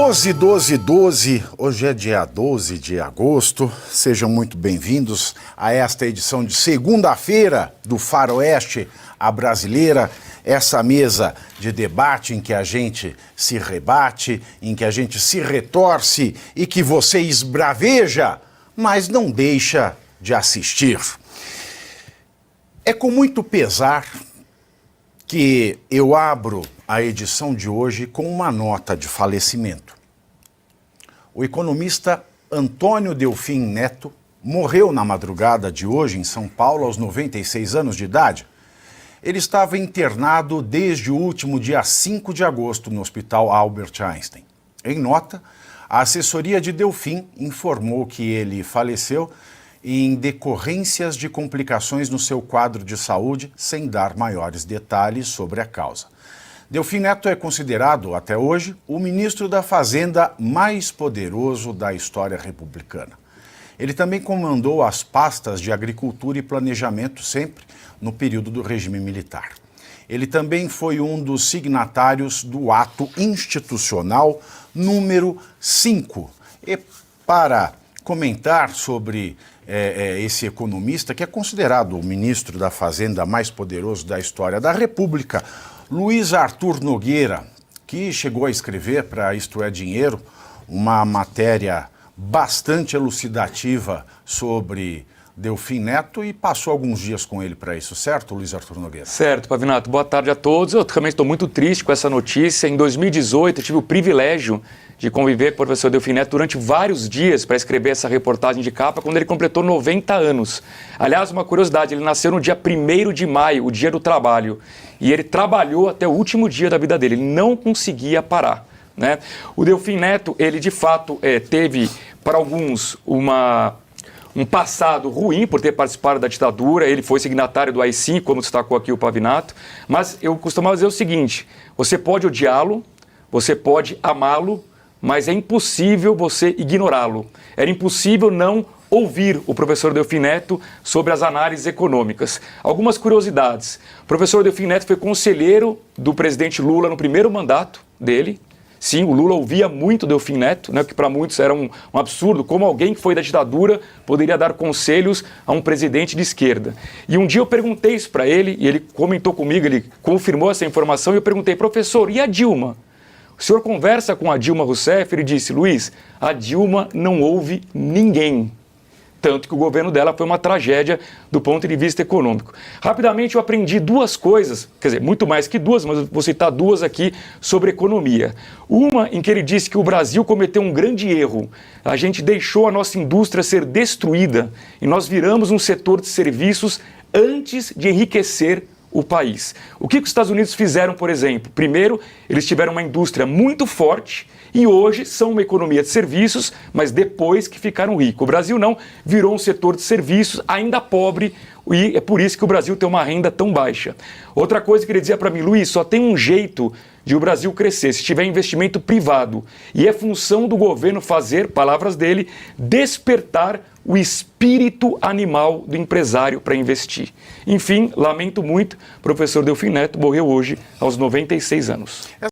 12/12/12, hoje é dia 12 de agosto, sejam muito bem-vindos a esta edição de segunda-feira do Faroeste, a Brasileira, essa mesa de debate em que a gente se rebate, em que a gente se retorce e que você esbraveja, mas não deixa de assistir. É com muito pesar que eu abro a edição de hoje com uma nota de falecimento. O economista Antônio Delfim Neto morreu na madrugada de hoje em São Paulo aos 96 anos de idade. Ele estava internado desde o último dia 5 de agosto no Hospital Albert Einstein. Em nota, a assessoria de Delfim informou que ele faleceu em decorrências de complicações no seu quadro de saúde, sem dar maiores detalhes sobre a causa. Delfim Neto é considerado, até hoje, o ministro da Fazenda mais poderoso da história republicana. Ele também comandou as pastas de Agricultura e Planejamento, sempre no período do regime militar. Ele também foi um dos signatários do ato institucional número 5. E para comentar sobre esse economista, que é considerado o ministro da Fazenda mais poderoso da história da República, Luiz Arthur Nogueira, que chegou a escrever para Isto é Dinheiro uma matéria bastante elucidativa sobre Delfim Neto e passou alguns dias com ele para isso, certo, Luiz Arthur Nogueira? Certo, Pavinato. Boa tarde a todos. Eu também estou muito triste com essa notícia. Em 2018, eu tive o privilégio de conviver com o professor Delfim Neto durante vários dias para escrever essa reportagem de capa, quando ele completou 90 anos. Aliás, uma curiosidade, ele nasceu no dia 1º de maio, o dia do trabalho, e ele trabalhou até o último dia da vida dele, ele não conseguia parar, né? O Delfim Neto, ele de fato teve, para alguns, um passado ruim por ter participado da ditadura, ele foi signatário do AI-5, como destacou aqui o Pavinato, mas eu costumava dizer o seguinte: você pode odiá-lo, você pode amá-lo, mas é impossível você ignorá-lo. Era impossível não ouvir o professor Delfim Neto sobre as análises econômicas. Algumas curiosidades. O professor Delfim Neto foi conselheiro do presidente Lula no primeiro mandato dele. Sim, o Lula ouvia muito Delfim Neto, né, que para muitos era um absurdo, como alguém que foi da ditadura poderia dar conselhos a um presidente de esquerda. E um dia eu perguntei isso para ele, e ele comentou comigo, ele confirmou essa informação, e eu perguntei: professor, e a Dilma? O senhor conversa com a Dilma Rousseff? Ele disse: Luiz, a Dilma não ouve ninguém. Tanto que o governo dela foi uma tragédia do ponto de vista econômico. Rapidamente eu aprendi duas coisas, quer dizer, muito mais que duas, mas eu vou citar duas aqui sobre economia. Uma em que ele disse que o Brasil cometeu um grande erro. A gente deixou a nossa indústria ser destruída e nós viramos um setor de serviços antes de enriquecer o país. O que os Estados Unidos fizeram, por exemplo? Primeiro, eles tiveram uma indústria muito forte e hoje são uma economia de serviços, mas depois que ficaram ricos. O Brasil não, virou um setor de serviços ainda pobre, e é por isso que o Brasil tem uma renda tão baixa. Outra coisa que ele dizia para mim: Luiz, só tem um jeito de o Brasil crescer, se tiver investimento privado. E é função do governo fazer, palavras dele, despertar o espírito animal do empresário para investir. Enfim, lamento muito, o professor Delfim Neto morreu hoje aos 96 anos.